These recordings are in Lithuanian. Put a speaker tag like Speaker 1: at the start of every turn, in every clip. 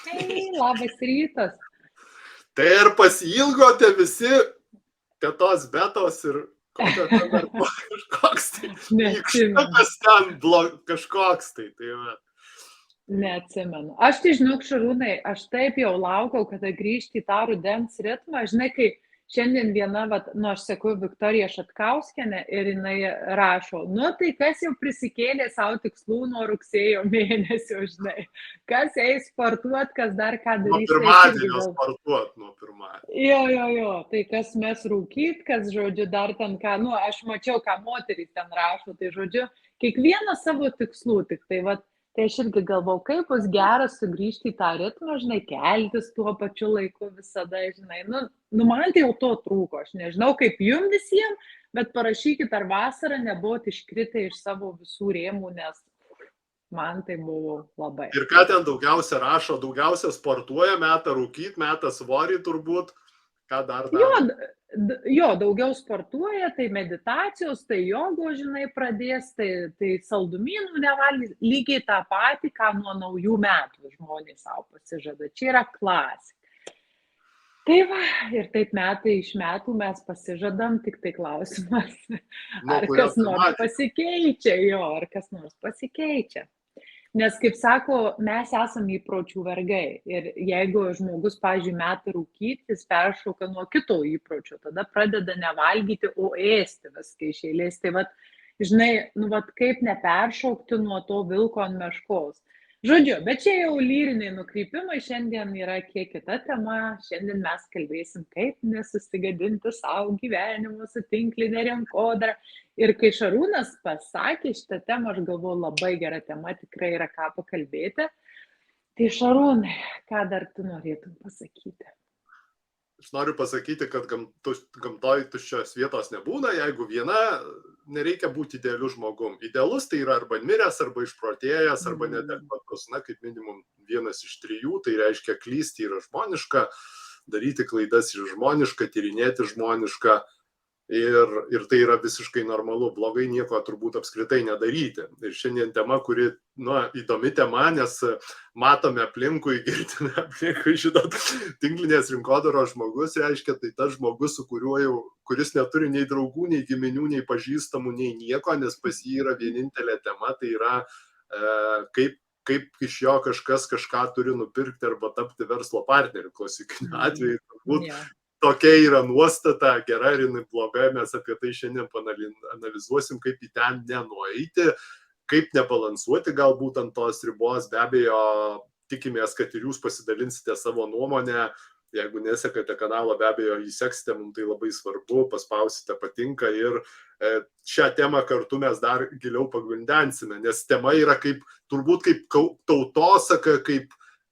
Speaker 1: Hei, labas rytas.
Speaker 2: Tai ir pasiilgote visi tetos betos ir kokio ten dar kažkoks tai
Speaker 1: Neatsimenu.
Speaker 2: nykštukas ten kažkoks tai. Tai va.
Speaker 1: Neatsimenu. Aš tai žinok, Šarūnai, aš taip jau laukiau, kada grįžti į tą rudens ritmą. Žinai, kai šiandien viena, aš seku Viktoriją Šatkauskienę ir jinai rašo, tai kas jau prisikėlė savo tikslų nuo rugsėjo mėnesio, žinai. Kas eis sportuot, kas dar ką
Speaker 2: Nuo
Speaker 1: darys.
Speaker 2: pirmadienio sportuot, nuo pirmadienio.
Speaker 1: Jo. Tai kas mes rūkyt, kas, žodžiu, dar ten ką, aš mačiau, ką moterys ten rašo, tai, žodžiu, kiekvienas savo tikslų, tik tai aš irgi galvau, kaip bus geras sugrįžti į tą ritmą, žinai, keltis tuo pačiu laiku visada, žinai, man tai jau to trūko, aš nežinau, kaip jums visiems, bet parašykit, ar vasarą nebuvot iškritę iš savo visų rėmų, nes man tai buvo labai.
Speaker 2: Ir ką ten daugiausia rašo, daugiausia sportuoja, meta rūkyt, meta svorį turbūt, ką dar daro?
Speaker 1: Jo, daugiau sportuoja, tai meditacijos, tai jogo, žinai, pradės, tai saldumynų nevalgys, lygiai tą patį, ką nuo naujų metų žmonės savo pasižada. Čia yra klasika. Tai va, ir taip metai iš metų mes pasižadam, tik tai klausimas, ar kas nors pasikeičia, ar kas nors pasikeičia. Nes, kaip sako, mes esame įpročių vergai ir jeigu žmogus, pavyzdžiui, meta rūkyti, jis peršoka nuo kito įpročio, tada pradeda nevalgyti, o ėsti viską iš eilės. Tai žinai, kaip neperšokti nuo to vilko ant meškos. Žodžiu, bet čia jau lyriniai nukrypimai, šiandien yra kiek kita tema, šiandien mes kalbėsim, kaip nesusigadinti savo gyvenimo su tinklinė rinkodara. Ir kai Šarūnas pasakė šitą temą, aš galvoju, labai gera tema, tikrai yra ką pakalbėti. Tai Šarūnai, ką dar tu norėtum pasakyti?
Speaker 2: Aš noriu pasakyti, kad gamtoj tuščios vietos nebūna, jeigu viena, nereikia būti idealiu žmogum. Idealus tai yra arba miręs, arba išprotėjęs, arba neadekvatus. Kaip minimum 1 iš 3, tai reiškia klysti yra žmoniška, daryti klaidas yra žmoniška, tyrinėti žmoniška. Ir tai yra visiškai normalu, blogai nieko turbūt apskritai nedaryti. Ir šiandien tema, kuri, įdomi tema, nes matome aplinkui, girdime aplinkui, žinot, tinklinės rinkodaros žmogus, reiškia, tai tas žmogus, su kuriuo kuris neturi nei draugų, nei giminių, nei pažįstamų, nei nieko, nes pas jį yra vienintelė tema, tai yra kaip iš jo kažkas kažką turi nupirkti arba tapti verslo partneriu, klasikiniu atveju, turbūt. Tokia yra nuostata, gera ir bloga, mes apie tai šiandien analizuosim, kaip į ten nenueiti, kaip nebalansuoti galbūt ant tos ribos. Be abejo, tikimės, kad ir jūs pasidalinsite savo nuomonę, jeigu nesekate kanalo, be abejo, jį seksite, mums tai labai svarbu, paspausite patinka ir šią temą kartu mes dar giliau pagvildensime, nes tema yra turbūt kaip tautosaka,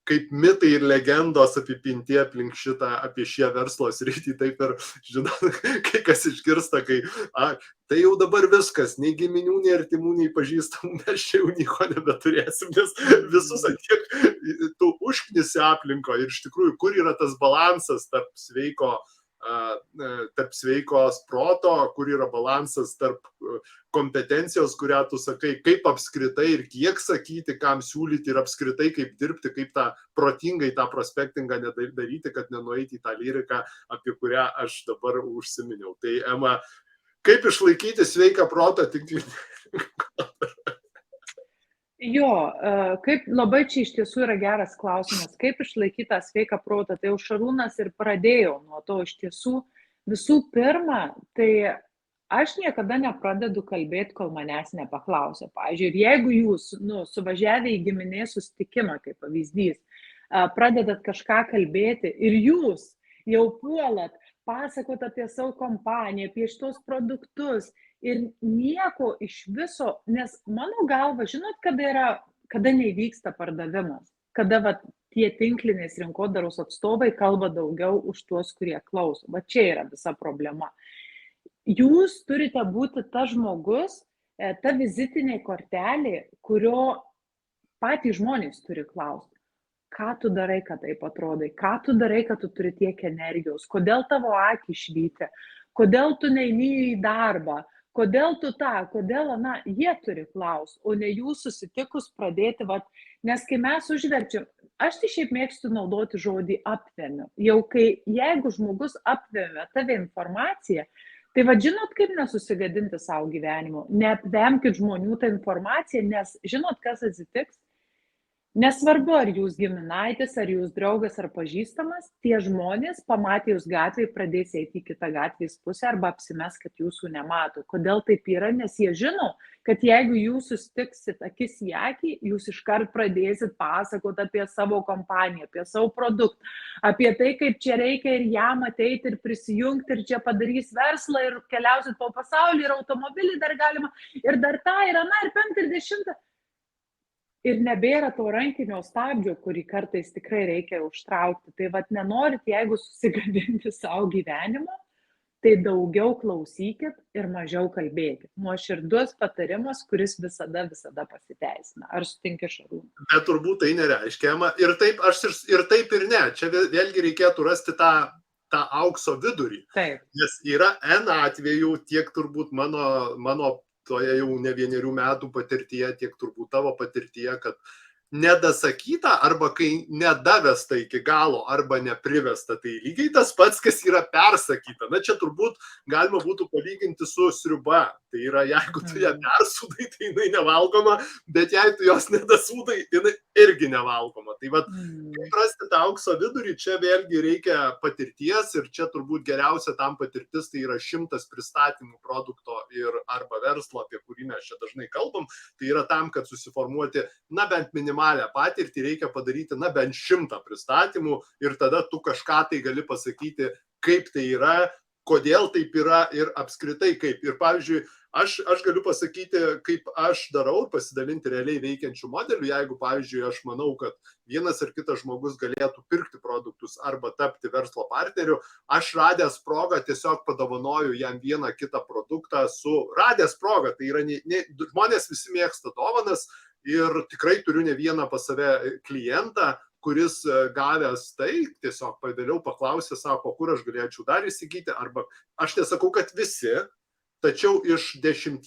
Speaker 2: kaip mitai ir legendos apipinti aplink šitą, apie šią verslo sritį, taip ir, žinot, kai kas išgirsta, tai jau dabar viskas, nei giminių, nei artimų, nei pažįstamų, mes čia jau nieko nebeturėsim, nes visus atiek tu užknisi aplinko ir iš tikrųjų, kur yra tas balansas tarp sveikos proto, kur yra balansas tarp kompetencijos, kurią tu sakai, kaip apskritai ir kiek sakyti, kam siūlyti ir apskritai kaip dirbti, kaip tą protingai tą prospektingą nedaryti, kad nenueiti į tą lyriką, apie kurią aš dabar užsiminiau. Tai, Ema, kaip išlaikyti sveiką protą tinklinį?
Speaker 1: Jo, kaip labai čia iš tiesų yra geras klausimas, kaip išlaikyti tą sveiką protą, tai jau Šarūnas ir pradėjo nuo to iš tiesų. Visų pirma, tai aš niekada nepradedu kalbėti, kol manęs nepaklausia. Pavyzdžiui, ir jeigu jūs suvažiavę į giminės susitikimą, kaip pavyzdys, pradedat kažką kalbėti ir jūs jau puolat pasakot apie savo kompaniją, apie šitos produktus, ir nieko iš viso, nes mano galva, žinot, kada neįvyksta pardavimas, kada tie tinklinės rinkodaros atstovai kalba daugiau už tuos, kurie klauso. Čia yra visa problema. Jūs turite būti tas žmogus, ta vizitinė kortelė, kurio patys žmonės turi klausti. Ką tu darai, kad taip atrodai? Ką tu darai, kad tu turi tiek energijos? Kodėl tavo akį švyti? Kodėl tu neini į darbą? Kodėl tu kodėl, jie turi klausti, o ne jūs susitikus pradėti, nes kai mes užverčiam, aš tai šiaip mėgstu naudoti žodį apvemiu. Jau jeigu žmogus apvemia tave informaciją, tai žinot, kaip nesusigadinti savo gyvenimo. Neapvemkit žmonių tą informaciją, nes žinot, kas atsitiks? Nesvarbu, ar jūs giminaitis, ar jūs draugas, ar pažįstamas, tie žmonės, pamatę jūs gatvėje, pradės eiti į kitą gatvės pusę arba apsimes, kad jūsų nemato. Kodėl taip yra? Nes jie žino, kad jeigu jūs susitiksit akis į akį, jūs iškart pradėsit pasakoti apie savo kompaniją, apie savo produktą, apie tai, kaip čia reikia ir jam ateiti ir prisijungti ir čia padarys verslą ir keliausit po pasaulį ir automobilį dar galima ir dar tą ir aną ir 5 ir 10. Ir nebėra to rankinio stabdžio, kurį kartais tikrai reikia užtraukti. Tai nenorit, jeigu susigadinti savo gyvenimą, tai daugiau klausykit ir mažiau kalbėkit. Nuoširdus patarimas, kuris visada pasiteisina. Ar sutinki, Šarūnai?
Speaker 2: Bet turbūt tai nereiškia, ir taip ir ne. Čia vėlgi reikėtų rasti tą aukso vidurį.
Speaker 1: Taip.
Speaker 2: Nes yra N atvejų, tiek turbūt mano toje jau ne vienerių metų patirtyje, tiek turbūt tavo patirtyje, kad nedasakyta arba kai nedavesta iki galo arba neprivesta, tai lygiai tas pats, kas yra persakyta. Na, čia turbūt galima būtų palyginti su sriuba. Tai yra, jeigu tu ją persūdai, tai jinai nevalgoma, bet jei tu jos nedasūdai, jinai irgi nevalgoma. Tai kaip rasti tą aukso vidurį, čia vėlgi reikia patirties ir čia turbūt geriausia tam patirtis, tai yra 100 pristatymų produkto ir arba verslo, apie kurį mes čia dažnai kalbam. Tai yra tam, kad susiformuoti, bent minimalią patirtį, reikia padaryti, bent 100 pristatymų ir tada tu kažką tai gali pasakyti, kaip tai yra, kodėl taip yra ir apskritai kaip. Ir pavyzdžiui, aš galiu pasakyti, kaip aš darau ir pasidalinti realiai veikiančių modelių, jeigu, pavyzdžiui, aš manau, kad vienas ar kitas žmogus galėtų pirkti produktus arba tapti verslo partneriu, aš radęs progą tiesiog padovanoju jam vieną kitą produktą radęs progą. Tai yra, žmonės visi mėgsta dovanas ir tikrai turiu ne vieną pas save klientą, kuris gavęs tai, tiesiog vėliau paklausė, sako, kur aš galėčiau dar įsigyti, arba aš nesakau, kad visi, tačiau iš 10,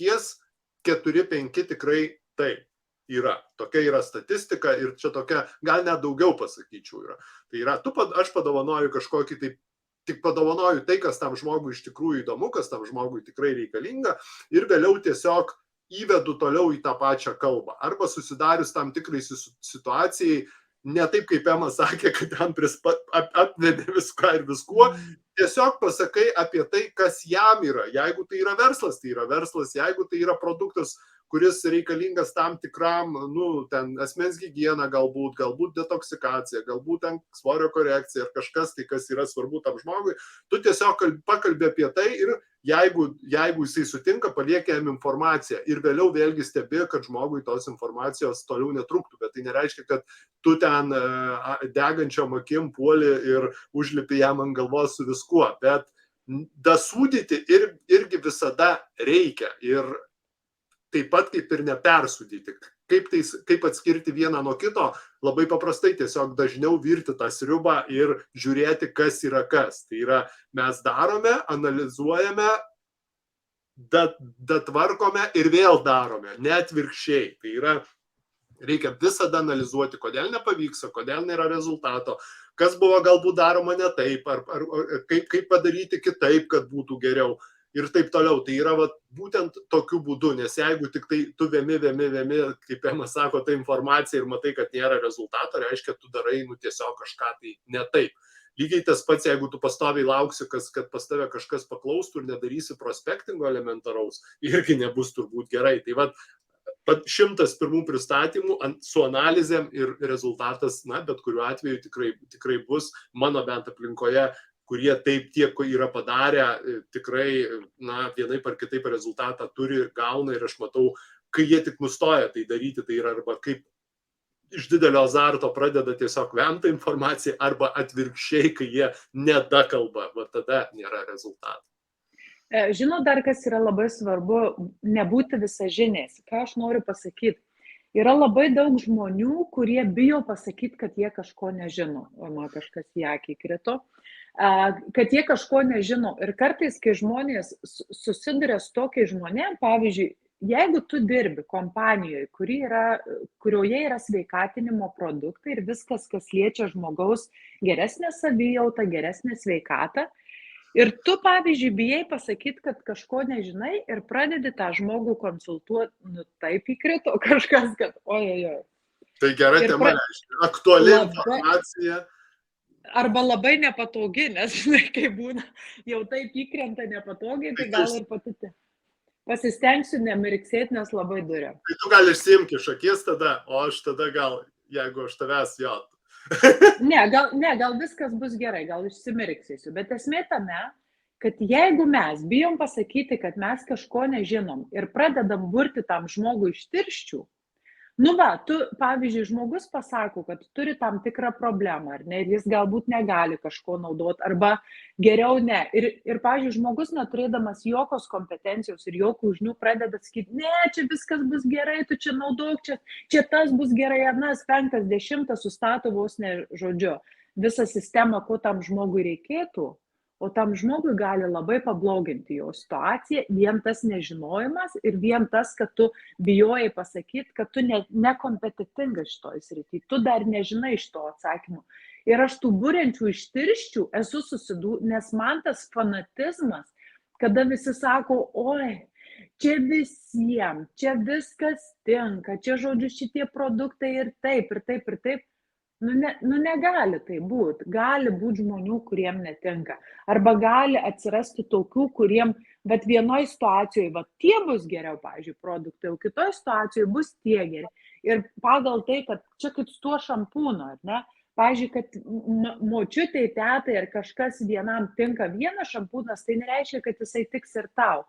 Speaker 2: 4-5 tikrai tai yra. Tokia yra statistika ir čia tokia, gal net daugiau pasakyčiau yra. Tai yra, aš padovanoju kažkokį tai, tik padovanoju tai, kas tam žmogui iš tikrųjų įdomu, kas tam žmogui tikrai reikalinga ir vėliau tiesiog įvedu toliau į tą pačią kalbą. Arba susidarius tam tikrai situacijai, ne taip, kaip Ema sakė, kad ten apvedė viską ir viskuo, tiesiog pasakai apie tai, kas jam yra. Jeigu tai yra verslas, tai yra verslas. Jeigu tai yra produktas, kuris reikalingas tam tikram, ten asmens higiena galbūt detoksikacija, galbūt ten svorio korekcija ar kažkas, tai kas yra svarbu tam žmogui, tu tiesiog pakalbė apie tai ir jeigu jisai sutinka, palieki jam informaciją ir vėliau vėlgi stebi, kad žmogui tos informacijos toliau netruktų, bet tai nereiškia, kad tu ten degančiom akim puoli ir užlipi jam ant galvos su viskuo, bet dasūdyti irgi visada reikia ir taip pat kaip ir nepersūdyti. Kaip atskirti vieną nuo kito, labai paprastai tiesiog dažniau virti tą sriubą ir žiūrėti, kas yra kas. Tai yra, mes darome, analizuojame, datvarkome ir vėl darome, net virkščiai. Tai yra, reikia visada analizuoti, kodėl nepavyksta, kodėl nėra rezultato, kas buvo galbūt daroma ne taip, ar kaip padaryti kitaip, kad būtų geriau. Ir taip toliau. Tai yra būtent tokiu būdu, nes jeigu tik tai tu vemi, kaip Ema sako, tą informaciją ir matai, kad nėra rezultato, reiškia, tu darai tiesiog kažką tai ne taip. Lygiai tas pats, jeigu tu pastoviai lauksi, kad pas tave kažkas paklaustų ir nedarysi prospektingo elementaraus, irgi nebus turbūt gerai. Tai 101 pristatymų su analizėm ir rezultatas, bet kuriuo atveju tikrai bus, mano bent aplinkoje, kurie taip tiek yra padarę, tikrai, vienaip ar kitaip rezultatą turi, gauna ir aš matau, kai jie tik nustoja tai daryti, tai yra arba kaip iš didelio azarto pradeda tiesiog vemti informaciją, arba atvirkščiai, kai jie nedakalba, tada nėra rezultatų.
Speaker 1: Žinot, dar kas yra labai svarbu, nebūti visažiniais. Ką aš noriu pasakyti? Yra labai daug žmonių, kurie bijo pasakyti, kad jie kažko nežino. O man kažkas į akį krito. Kad jie kažko nežino. Ir kartais, kai žmonės susiduria su tokiais žmonėm, pavyzdžiui, jeigu tu dirbi kompanijoje, kurioje yra sveikatinimo produktai ir viskas, kas liečia žmogaus geresnę savijautą, geresnę sveikatą, ir tu, pavyzdžiui, bijai pasakyti, kad kažko nežinai ir pradedi tą žmogų konsultuoti, nu taip įkrito kažkas, kad ojojoj.
Speaker 2: Tai gera tema, aktuali informacija.
Speaker 1: Arba labai nepatogi, nes, žinai, kai būna, jau taip įkrenta nepatogiai, tai gal ir patyti. Pasistengsiu nemirksėti, nes labai duria.
Speaker 2: Tai tu gal išsiimki iš akies tada, o aš tada gal, jeigu aš tavęs jau.
Speaker 1: gal viskas bus gerai, gal išsimirksėsiu, bet esmė tame, kad jeigu mes bijom pasakyti, kad mes kažko nežinom ir pradedam burti tam žmogui iš tirščių, nu va, tu, pavyzdžiui, žmogus pasako, kad turi tam tikrą problemą, ar ne, ir jis galbūt negali kažko naudoti, arba geriau ne. Ir pavyzdžiui, žmogus neturėdamas jokios kompetencijos ir jokių žinių pradeda sakyti, ne, čia viskas bus gerai, tu čia naudok, čia tas bus gerai, anas, 5, 10 sustato vos ne žodžiu visą sistemą, ko tam žmogui reikėtų. O tam žmogui gali labai pabloginti jo situaciją, vien tas nežinojimas ir vien tas, kad tu bijojai pasakyti, kad tu nekompetitingas šitoj srity, tu dar nežinai šito atsakymų. Ir aš tų būrenčių iš tirščių esu nes man tas fanatizmas, kada visi sako, oi, čia visiems, čia viskas tinka, čia žodžiu šitie produktai ir taip, ir taip, ir taip. Nu negali tai būti. Gali būti žmonių, kuriem netinka. Arba gali atsirasti tokių, kuriem, bet vienoj situacijoje, va, tie bus geriau, pavyzdžiui, produktai, o kitoj situacijoje bus tie geri. Ir pagal tai, kad čia kaip su tuo šampūnu, ar ne? Pavyzdžiui, kad močiutei, tetai ar kažkas vienam tinka vienas šampūnas, tai nereiškia, kad jisai tiks ir tau.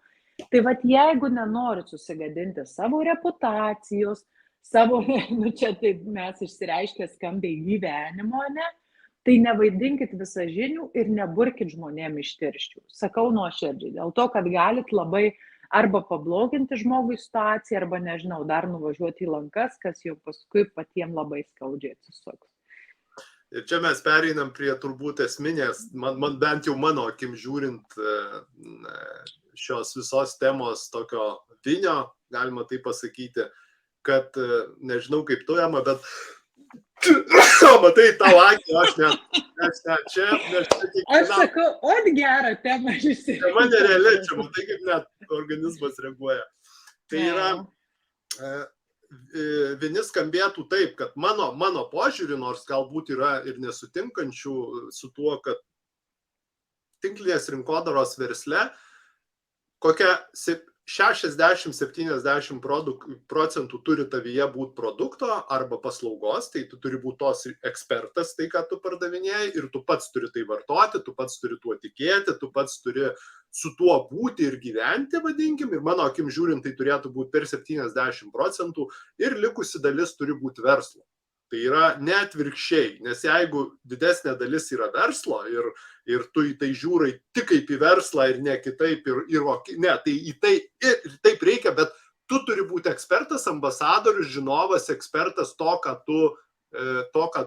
Speaker 1: Tai va, jeigu nenorit susigadinti savo reputacijos, savo, nu čia taip mes išsireiškę skambiai gyvenimo, ne, tai nevaidinkit visažinių ir neburkit žmonėm iš tirščių. Sakau nuoširdžiai, dėl to, kad galit labai arba pabloginti žmogui situaciją, arba, nežinau, dar nuvažiuoti į lankas, kas jau paskui patiem labai skaudžiai atsisuks.
Speaker 2: Ir čia mes pereinam prie turbūt esminės, man bent jau mano akim žiūrint šios visos temos tokio vinio, galima tai pasakyti, kad nežinau kaip tu, Ema, bet matai tau akį, aš net čia,
Speaker 1: aš sakau, ot gerą temą išsirinkai.
Speaker 2: Tema nereali, čia matai kaip net organizmas reaguoja. Tai yra, vieni skambėtų taip, kad mano požiūrį, nors galbūt yra ir nesutinkančių su tuo, kad tinklinės rinkodaros versle kokia 60-70 procentų turi tavyje būti produkto arba paslaugos, tai tu turi būti tos ekspertas, tai ką tu pardavinėjai, ir tu pats turi tai vartoti, tu pats turi tuo tikėti, tu pats turi su tuo būti ir gyventi, vadinkim, ir mano akim žiūrint, tai turėtų būti per 70 procentų ir likusi dalis turi būti verslo. Tai yra neatvirkščiai, nes jeigu didesnė dalis yra verslo ir tu į tai žiūrai tik kaip į verslą ir ne kitaip, tai į tai ir taip reikia, bet tu turi būti ekspertas, ambasadorius, žinovas, ekspertas to, ką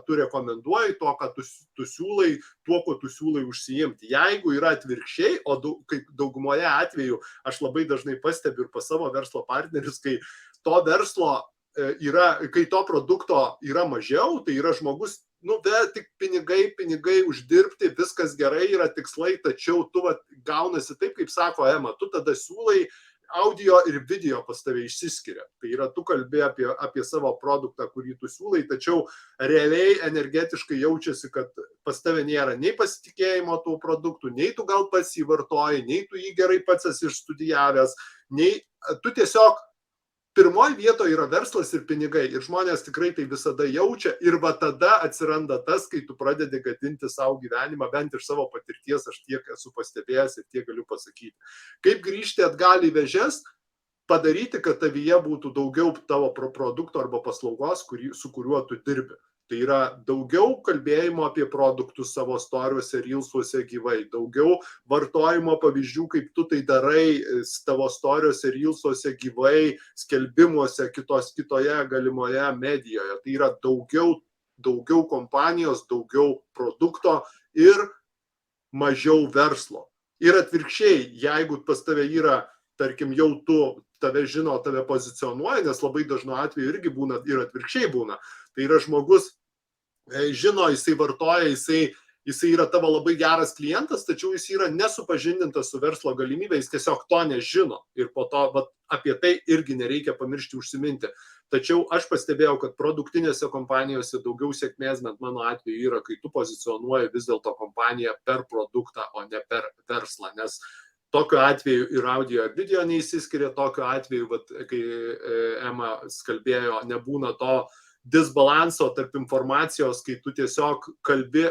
Speaker 2: tu rekomenduoji, to, ką tu siūlai, tuo, ko tu siūlai užsiimti. Jeigu yra atvirkščiai, o kaip daugumoje atveju aš labai dažnai pastebiu ir pas savo verslo partnerius, kai to verslo kai to produkto yra mažiau, tai yra žmogus, bet tik pinigai uždirbti, viskas gerai, yra tikslai, tačiau tu gaunasi taip, kaip sako Ema, tu tada siūlai audio ir video pas tave išsiskiria. Tai yra, tu kalbi apie savo produktą, kurį tu siūlai, tačiau realiai energetiškai jaučiasi, kad pas tave nėra nei pasitikėjimo tų produktų, nei tu gal pats jį vartoji, nei tu jį gerai pats esi išstudijavęs, nei tu tiesiog pirmoji vietoje yra verslas ir pinigai ir žmonės tikrai tai visada jaučia ir va tada atsiranda tas, kai tu pradedi gadinti savo gyvenimą, bent iš savo patirties aš tiek esu pastebėjęs ir tiek galiu pasakyti. Kaip grįžti atgal į vėžes, padaryti, kad tavyje būtų daugiau tavo produkto arba paslaugos, su kuriuo tu dirbi. Tai yra daugiau kalbėjimo apie produktus savo storiuose, reelsuose gyvai, daugiau vartojimo pavyzdžių, kaip tu tai darai tavo storiuose, reelsuose gyvai, skelbimuose, kitoje galimoje medijoje. Tai yra daugiau kompanijos, daugiau produkto ir mažiau verslo. Ir atvirkščiai, jeigu pas tave yra, tarkim, jau tave žino, tave pozicionuoja, nes labai dažnu atveju irgi būna ir atvirkščiai būna. Tai yra žmogus, žino, jisai vartoja, jisai yra tavo labai geras klientas, tačiau jis yra nesupažindintas su verslo galimybė, jis tiesiog to nežino. Ir po to apie tai irgi nereikia pamiršti užsiminti. Tačiau aš pastebėjau, kad produktinėse kompanijose daugiau sėkmės, bent mano atveju, yra, kai tu pozicionuoji vis dėlto kompaniją per produktą, o ne per verslą. Nes tokiu atveju ir audio ir video neįsiskiria, tokiu atveju, kai Ema kalbėjo, nebūna to disbalanso tarp informacijos, kai tu tiesiog kalbi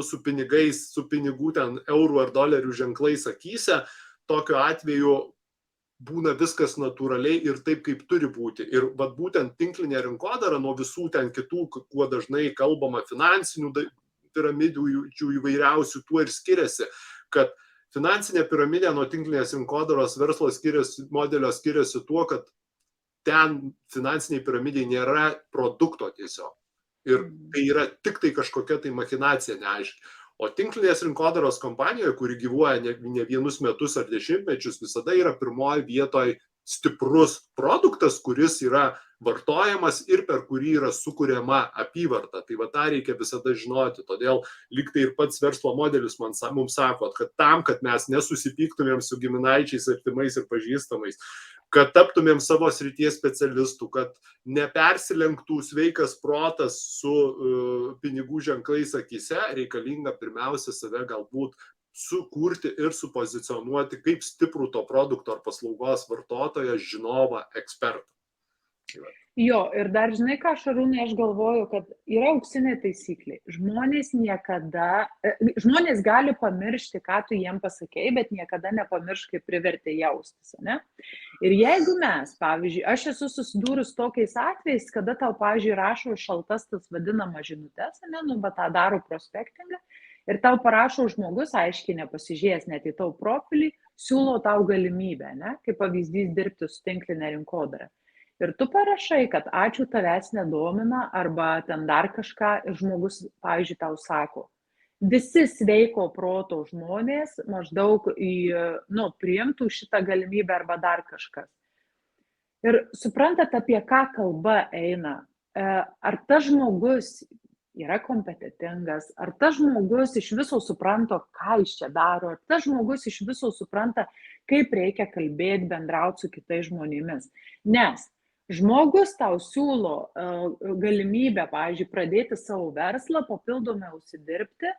Speaker 2: su pinigais, su pinigų ten eurų ar dolerių ženklais akyse, tokiu atveju būna viskas natūraliai ir taip, kaip turi būti. Ir būtent tinklinė rinkodara nuo visų ten kitų, kuo dažnai kalbama finansinių piramidų įvairiausių, tuo ir skiriasi, kad finansinė piramidė nuo tinklinės rinkodaros verslo modelio skiriasi tuo, kad ten finansiniai piramidai nėra produkto tiesiog. Ir tai yra tik tai kažkokia tai machinacija neaiški. O tinklinės rinkodaros kompanijoje, kuri gyvuoja ne vienus metus ar dešimtmečius, visada yra pirmoje vietoje stiprus produktas, kuris yra vartojamas ir per kurį yra sukuriama apyvarta. Tai tą reikia visada žinoti. Todėl lyg tai ir pats verslo modelis mums sako, kad tam, kad mes nesusipyktumėm su giminaičiais, artimais ir pažįstamais, kad taptumėm savo srities specialistų, kad nepersilenktų sveikas protas su pinigų ženklais akyse, reikalinga pirmiausia save galbūt sukurti ir supozicionuoti kaip stiprų to produkto ar paslaugos vartotoją, žinovą, ekspertą.
Speaker 1: Jo, ir dar žinai ką, Šarūnai, aš galvoju, kad yra auksinė taisyklė. Žmonės gali pamiršti, ką tu jiem pasakei, bet niekada nepamirš, kaip privertė jaustis, ne? Ir jeigu mes, pavyzdžiui, aš esu susidūrus tokiais atvejais, kada tau, pavyzdžiui, rašo šaltas tas vadinamas žinutes, ne, tą daro prospektingą, ir tau parašo žmogus, aiškiai nepasižiūrėjęs net į tavo profilį, siūlo tau galimybę, ne, kaip pavyzdys dirbti su tinklinė rinkodara. Ir tu parašai, kad ačiū, tavęs nedomina, arba ten dar kažką, ir žmogus, pavyzdžiui, tau sako, visi sveiko proto žmonės maždaug priimtų šitą galimybę arba dar kažkas. Ir suprantat, apie ką kalba eina? Ar tas žmogus yra kompetitingas, ar tas žmogus iš viso supranta, ką jis čia daro, ar tas žmogus iš viso supranta, kaip reikia kalbėti, bendrauti su kitais žmonėmis. Nes žmogus tau siūlo galimybę, pavyzdžiui, pradėti savo verslą, papildomai užsidirbti,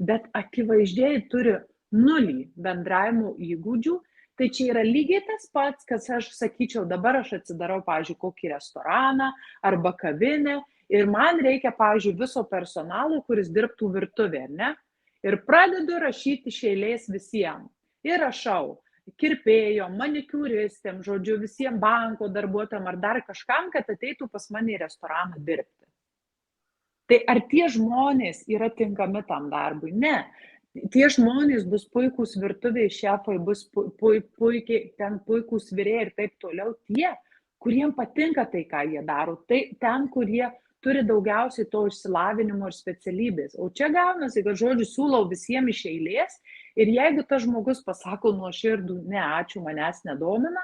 Speaker 1: bet akivaizdžiai turi nulį bendravimo įgūdžių. Tai čia yra lygiai tas pats, kas aš sakyčiau, dabar aš atsidarau, pavyzdžiui, kokį restoraną arba kavinę ir man reikia, pavyzdžiui, viso personalo, kuris dirbtų virtuvėje, ne? Ir pradedu rašyti iš eilės visiems. Ir rašau kirpėjom, manikiūristėm, žodžiu, visiems banko darbuotojams ar dar kažkam, kad ateitų pas mane į restoraną dirbti. Tai ar tie žmonės yra tinkami tam darbui? Ne. Tie žmonės bus puikūs virtuvėje šefai, bus puikūs virėjai ir taip toliau. Tie, kuriems patinka tai, ką jie daro, tai ten, kurie turi daugiausiai to išsilavinimo ir specialybės. O čia gaunasi, kad žodžiu siūlau visiems iš eilės ir jeigu tas žmogus pasako nuoširdų, ne, ačiū, manęs nedomina,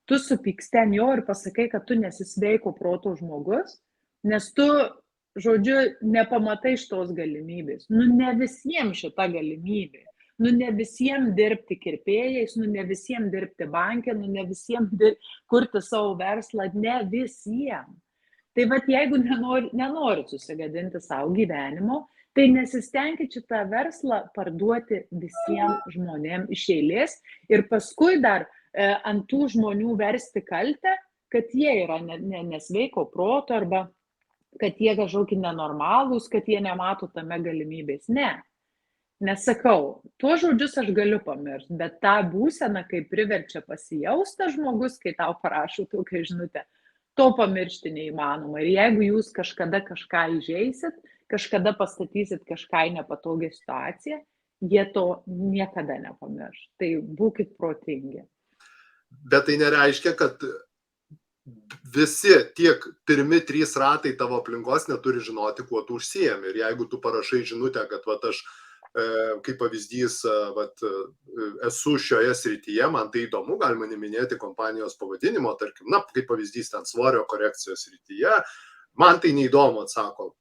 Speaker 1: tu supyksti ant jo ir pasakai, kad tu nesi sveiko proto žmogus, nes tu, žodžiu, nepamatai šitos galimybės. Ne visiems šita galimybė. Ne visiems dirbti kirpėjais, ne visiems dirbti banke, ne visiems kurti savo verslą, ne visiems. Tai jeigu nenorit susigadinti savo gyvenimo, tai nesistengkit šitą verslą parduoti visiems žmonėms iš eilės ir paskui dar ant tų žmonių versti kaltę, kad jie yra nesveiko proto arba kad jie kažkokie nenormalūs, kad jie nemato tame galimybės. Ne. Nesakau, tuos žodžius aš galiu pamiršti, bet tą būseną, kai priverčia pasijausti žmogus, kai tau parašo tokią žinutę, to pamiršti neįmanoma. Ir jeigu jūs kažkada kažką įžeisit, kažkada pastatysit kažką į nepatogią situaciją, jie to niekada nepamirš. Tai būkit protingi.
Speaker 2: Bet tai nereiškia, kad visi tiek pirmi 3 ratai tavo aplinkos neturi žinoti, kuo tu užsiemi. Ir jeigu tu parašai žinutę, kad aš kaip pavyzdys, vat, esu šioje srityje, man tai įdomu, galima neminėti kompanijos pavadinimo, tarkim, na, kaip pavyzdys ten svorio korekcijos srityje, man tai neįdomu, atsako,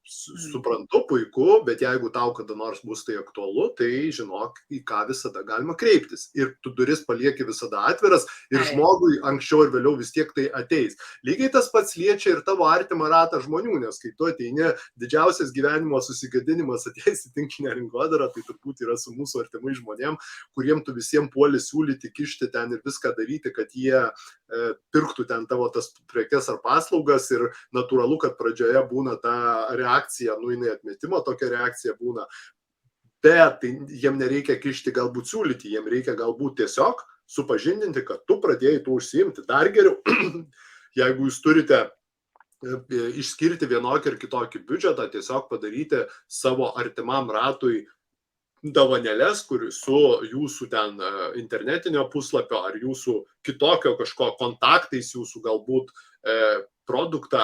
Speaker 2: suprantu, puiku, bet jeigu tau kada nors bus tai aktualu, tai žinok, į ką visada galima kreiptis. Ir tu duris palieki visada atviras ir žmogui anksčiau ir vėliau vis tiek tai ateis. Lygiai tas pats liečia ir tavo artimą ratą žmonių, nes kai tu ateini, didžiausias gyvenimo susigadinimas atėjęs į tinklinę rinkodarą, tai turbūt yra su mūsų artimai žmonėm, kuriem tu visiems puoli siūlyti, kišti ten ir viską daryti, kad jie pirktų ten tavo tas prekes ar paslaugas ir natūralu, kad pradžioje būna ta reakcija, jinai atmetimo tokia reakcija būna, bet tai jiem nereikia kišti galbūt siūlyti, jiem reikia galbūt tiesiog supažindinti, kad tu pradėjai tu užsiimti. Dar geriau, jeigu jūs turite išskirti vienokį ir kitokį biudžetą, tiesiog padaryti savo artimam ratui dovanėlės, kur su jūsų ten internetinio puslapio ar jūsų kitokio kažko kontaktais, jūsų galbūt produktą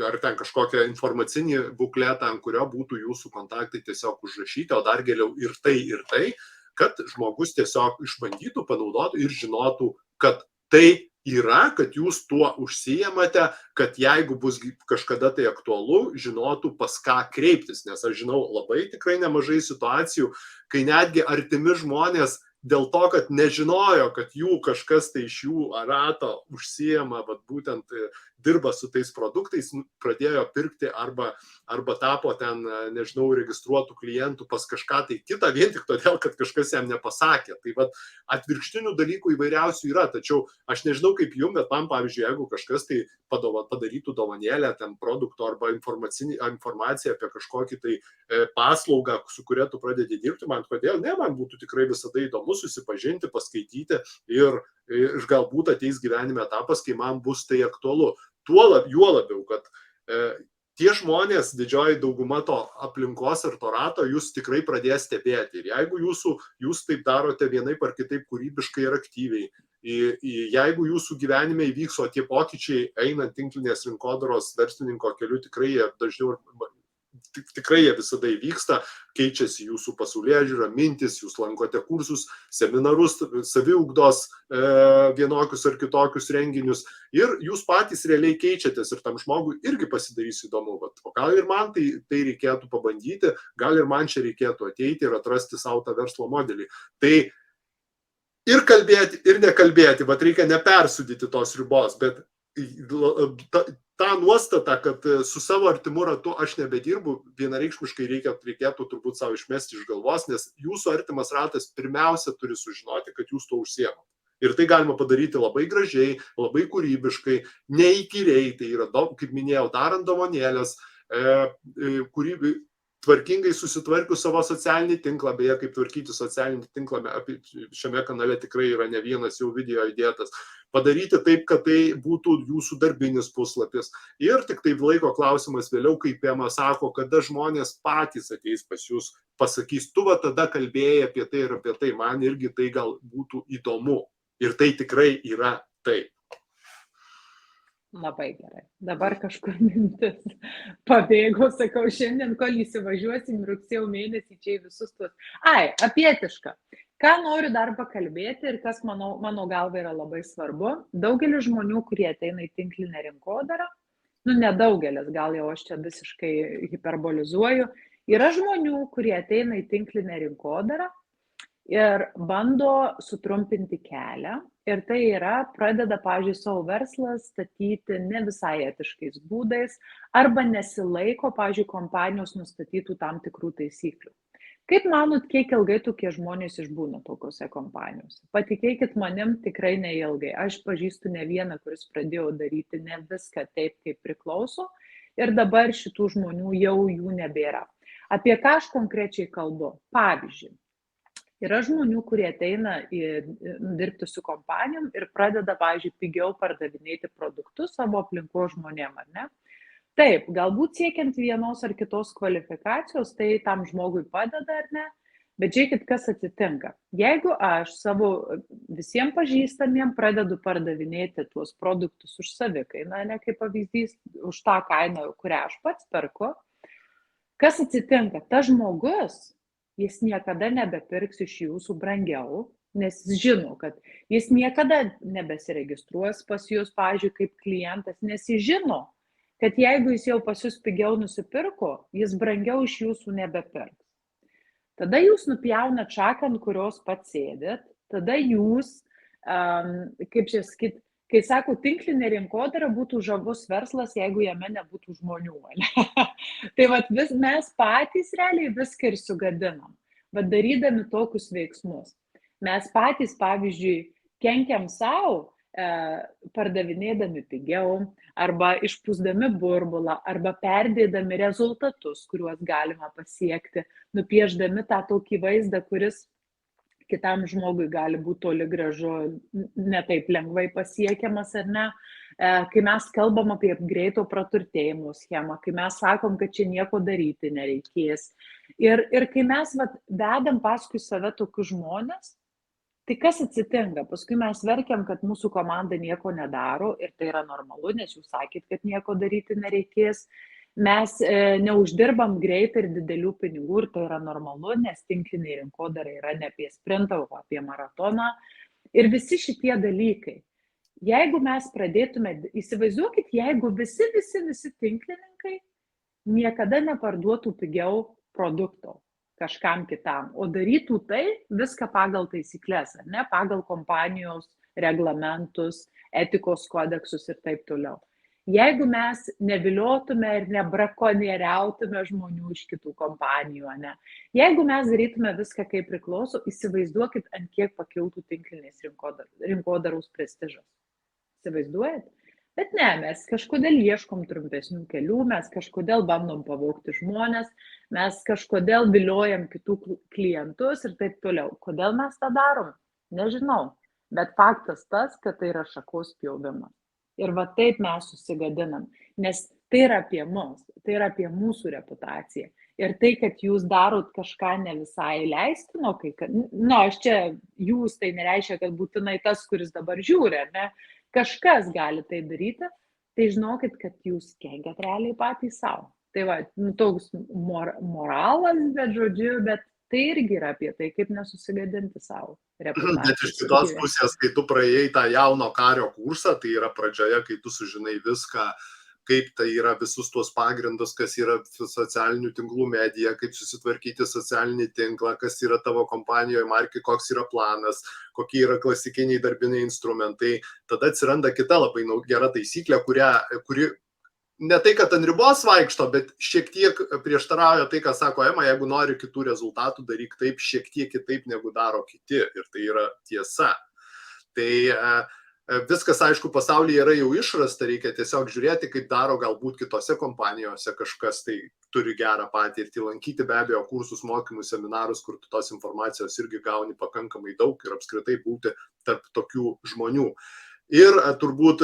Speaker 2: ar ten kažkokią informacinį bukletą, ant kurio būtų jūsų kontaktai tiesiog užrašyti, o dar geriau ir tai, kad žmogus tiesiog išbandytų, panaudotų ir žinotų, kad tai yra, kad jūs tuo užsiimate, kad jeigu bus kažkada tai aktualu, žinotų pas ką kreiptis, nes aš žinau labai tikrai nemažai situacijų, kai netgi artimi žmonės dėl to, kad nežinojo, kad jų kažkas tai iš jų rato užsiima, bet būtent dirba su tais produktais, pradėjo pirkti arba tapo ten, nežinau, registruotų klientų pas kažką tai kitą, vien tik todėl, kad kažkas jam nepasakė. Tai vat atvirkštinių dalykų įvairiausių yra, tačiau aš nežinau kaip jum, bet man, pavyzdžiui, jeigu kažkas tai padarytų dovanėlę, ten produkto arba informaciją apie kažkokį tai paslaugą, su kuria tu pradedi dirbti, man kodėl, ne, man būtų tikrai visada įdomu susipažinti, paskaityti ir galbūt ateis gyvenime etapas, kai man bus tai aktualu. Juo labiau, kad tie žmonės, didžioji dauguma to aplinkos ir to rato, jūs tikrai pradės stebėti. Ir jeigu jūs taip darote vienaip ar kitaip kūrybiškai ir aktyviai, jeigu jūsų gyvenime įvyks, o tie pokyčiai einant tinklinės rinkodaros verslininko keliu, tikrai jie dažniau tikrai jie visada įvyksta, keičiasi jūsų pasaulėžiūra, mintis, jūs lankote kursus, seminarus, saviugdos vienokius ar kitokius renginius ir jūs patys realiai keičiatės ir tam žmogui irgi pasidarys įdomu. O gal ir man tai reikėtų pabandyti, gal ir man čia reikėtų ateiti ir atrasti savo tą verslo modelį. Tai ir kalbėti, ir nekalbėti, bet reikia nepersudyti tos ribos, bet ta nuostata, kad su savo artimu ratu aš nebedirbu, vienareikšmiškai reikėtų turbūt savo išmesti iš galvos, nes jūsų artimas ratas pirmiausia turi sužinoti, kad jūs to užsiemate. Ir tai galima padaryti labai gražiai, labai kūrybiškai, neįkyriai, tai yra, kaip minėjau, darant dovanėlės, tvarkingai susitvarkius savo socialinį tinklą, beje, kaip tvarkyti socialinį tinklą, šiame kanale tikrai yra ne vienas jau video įdėtas, padaryti taip, kad tai būtų jūsų darbinis puslapis. Ir tik taip laiko klausimas vėliau, kaip Ema sako, kada žmonės patys ateis pas jūs, pasakys, tu va tada kalbėjai apie tai ir apie tai, man irgi tai gal būtų įdomu. Ir tai tikrai yra taip.
Speaker 1: Labai gerai. Dabar kažkur mintis pabėgo, sakau, šiandien, kol įsivažiuosim rugsėjo mėnesį čia į visus tuos. Apietiška. Ką noriu dar pakalbėti ir kas mano galva yra labai svarbu. Daugelis žmonių, kurie ateina į tinklinę rinkodarą, nedaugelis, gal jau aš čia visiškai hiperbolizuoju, yra žmonių, kurie ateina į tinklinę rinkodarą ir bando sutrumpinti kelią. Ir tai yra, pradeda, pavyzdžiui, savo verslą statyti ne visai etiškais būdais arba nesilaiko, pavyzdžiui, kompanijos nustatytų tam tikrų taisyklių. Kaip manot, kiek ilgai tokie žmonės išbūna tokiuose kompanijose? Patikėkit manim, tikrai neilgai. Aš pažįstu ne vieną, kuris pradėjo daryti ne viską taip, kaip priklauso ir dabar šitų žmonių jau jų nebėra. Apie ką aš konkrečiai kalbu? Pavyzdžiui, yra žmonių, kurie ateina dirbti su kompanijom ir pradeda, pavyzdžiui, pigiau pardavinėti produktus savo aplinkos žmonėm, ar ne? Taip, galbūt siekiant vienos ar kitos kvalifikacijos, tai tam žmogui padeda, ar ne? Bet žiūrėkit, kas atsitinka. Jeigu aš savo visiems pažįstamiem pradedu pardavinėti tuos produktus už savikainą, ne kaip pavyzdys, už tą kainą, kurią aš pats perku, kas atsitinka? Tas žmogus jis niekada nebepirks iš jūsų brangiau, nes jis žino, kad jis niekada nebesiregistruos pas jūs, pavyzdžiui, kaip klientas, nes jis žino, kad jeigu jis jau pas jūs pigiau nusipirko, jis brangiau iš jūsų nebepirks. Tada jūs nupjaunat šaką, ant kurios pats sėdit, tada jūs, kaip čia sakyt, kai sako, tinklinė rinkodara būtų žavus verslas, jeigu jame nebūtų žmonių. Tai vat mes patys realiai viską ir sugadinam, vat darydami tokius veiksmus. Mes patys, pavyzdžiui, kenkiam savo, pardavinėdami pigiau, arba išpūsdami burbulą, arba perdėdami rezultatus, kuriuos galima pasiekti, nupieždami tą tokį vaizdą, kuris kitam žmogui gali būti toli gražu netaip lengvai pasiekiamas, ar ne. Kai mes kalbam apie greito praturtėjimo schemą, kai mes sakom, kad čia nieko daryti nereikės. Ir kai mes vedam paskui save tokius žmonės, tai kas atsitinka? Paskui mes verkiam, kad mūsų komanda nieko nedaro ir tai yra normalu, nes jūs sakėt, kad nieko daryti nereikės. Mes neuždirbam greitai ir didelių pinigų ir tai yra normalu, nes tinklinė rinkodara yra ne apie sprintą, o apie maratoną. Ir visi šitie dalykai. Jeigu mes pradėtume, įsivaizduokit, jeigu visi tinklininkai niekada neparduotų pigiau produkto kažkam kitam, o darytų tai viską pagal taisyklės, ar ne, pagal kompanijos reglamentus, etikos kodeksus ir taip toliau. Jeigu mes neviliotume ir nebrakonieriautume žmonių iš kitų kompanijų, ne? Jeigu mes darytume viską kaip priklauso, įsivaizduokit, ant kiek pakiltų tinklinės rinkodaros prestižas. Įsivaizduojat? Bet ne, mes kažkodėl ieškom trumpesnių kelių, mes kažkodėl bandom pavogti žmonės, mes kažkodėl viliojam kitų klientus ir taip toliau. Kodėl mes tą darom? Nežinau. Bet faktas tas, kad tai yra šakos pjovimas. Ir va taip mes susigadinam, nes tai yra apie mus, tai yra apie mūsų reputaciją. Ir tai, kad jūs darot kažką ne visai leistino, aš čia jūs, tai nereiškia, kad būtinai tas, kuris dabar žiūri, ar ne, kažkas gali tai daryti, tai žinokit, kad jūs kenkiat realiai patys savo. Tai va, toks moralas, bet tai irgi yra apie tai, kaip nesusigadinti savo reputaciją.
Speaker 2: Bet iš kitos pusės, kai tu praėjai tą jauno kario kursą, tai yra pradžioje, kai tu sužinai viską, kaip tai yra visus tuos pagrindus, kas yra socialinių tinklų medija, kaip susitvarkyti socialinį tinklą, kas yra tavo kompanijoje markė, koks yra planas, kokie yra klasikiniai darbiniai instrumentai. Tada atsiranda kita labai gera taisyklė, kuri ne tai, kad ant ribos vaikšto, bet šiek tiek prieštarauja tai, ką sako Ema, jeigu nori kitų rezultatų, daryk taip šiek tiek kitaip, negu daro kiti. Ir tai yra tiesa. Tai viskas, aišku, pasaulyje yra jau išrasta, reikia tiesiog žiūrėti, kaip daro galbūt kitose kompanijose kažkas tai turi gerą patirtį, lankyti be abejo kursus, mokymus, seminarus, kur tu tos informacijos irgi gauni pakankamai daug ir apskritai būti tarp tokių žmonių. Ir turbūt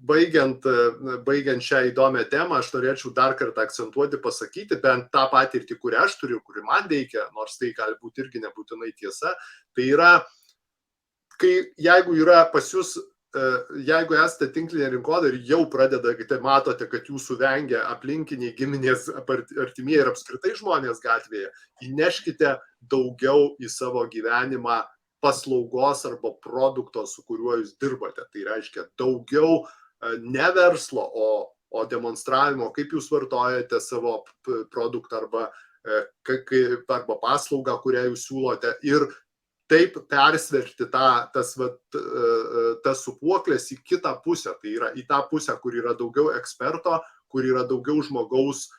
Speaker 2: baigiant šią įdomią temą, aš norėčiau dar kartą akcentuoti, pasakyti, bent tą patirtį, kurią aš turiu, kuri man veikia, nors tai gali būti irgi nebūtinai tiesa, tai yra, jeigu yra pas jūs, jeigu esate tinklinė rinkodara ir jau pradedate, matote, kad jūsų vengia aplinkiniai giminės, artimieji ir apskritai žmonės gatvėje, įneškite daugiau į savo gyvenimą paslaugos arba produkto, su kuriuo jūs dirbate. Tai reiškia daugiau ne verslo, o demonstravimo, kaip jūs vartojate savo produktą arba paslaugą, kurią jūs siūlote. Ir taip persverti tas sūpuoklės į kitą pusę. Tai yra į tą pusę, kur yra daugiau eksperto, kur yra daugiau žmogaus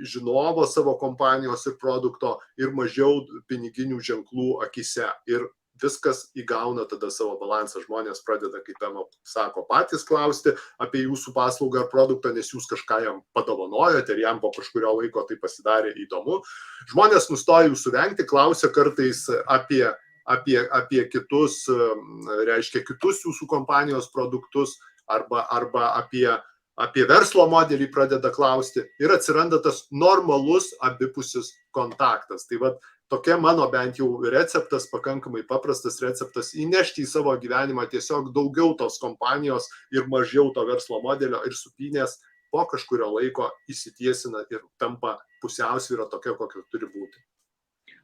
Speaker 2: žinovo savo kompanijos ir produkto ir mažiau piniginių ženklų akise. Ir viskas įgauna tada savo balansą. Žmonės pradeda, kaip Ema sako, patys klausti apie jūsų paslaugą ar produktą, nes jūs kažką jam padovanojote ir jam po kažkurio laiko tai pasidarė įdomu. Žmonės nustoja jūsų vengti, klausia kartais apie kitus, reiškia kitus jūsų kompanijos produktus arba apie verslo modelį pradeda klausti ir atsiranda tas normalus abipusis kontaktas. Tai va, tokia mano bent jau receptas, pakankamai paprastas receptas, įnešti į savo gyvenimą tiesiog daugiau tos kompanijos ir mažiau to verslo modelio ir supynės po kažkurio laiko įsitiesina ir tampa pusiausvyra tokia, kokia turi būti.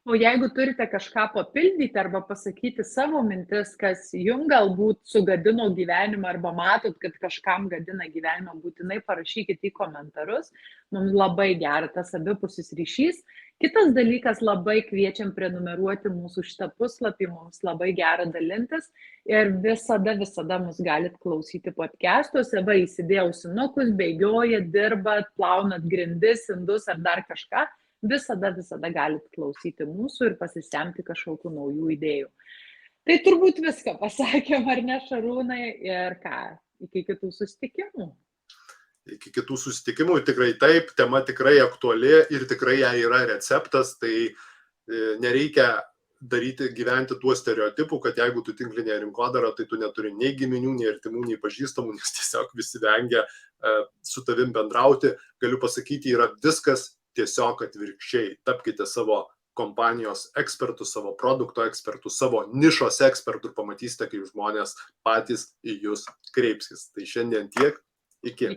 Speaker 1: O jeigu turite kažką papildyti arba pasakyti savo mintis, kas jums galbūt sugadino gyvenimą arba matot, kad kažkam gadina gyvenimą, būtinai parašykite į komentarus. Mums labai gera tas abipusis ryšys. Kitas dalykas, labai kviečiam prenumeruoti mūsų šitą puslapį, mums labai gera dalintis ir visada mus galit klausyti podcastuose, va įsidėjau ausinukus, bėgiojat, dirbat, plaunat grindis, indus ar dar kažką. Visada galit klausyti mūsų ir pasisemti kažkokių naujų idėjų. Tai turbūt viską pasakėm, ar ne, Šarūnai, ir ką, iki kitų susitikimų.
Speaker 2: Iki kitų susitikimų, tikrai taip, tema tikrai aktuali ir tikrai jai yra receptas, tai nereikia gyventi tuo stereotipu, kad jeigu tu tinklinė rinkodara, tai tu neturi nei giminių, nei artimų, nei pažįstamų, nes tiesiog visi vengia su tavim bendrauti. Galiu pasakyti, yra viskas tiesiog atvirkščiai. Tapkite savo kompanijos ekspertų, savo produkto ekspertų, savo nišos ekspertų ir pamatysite, kaip žmonės patys į jūs kreipsis. Tai šiandien tiek. Iki.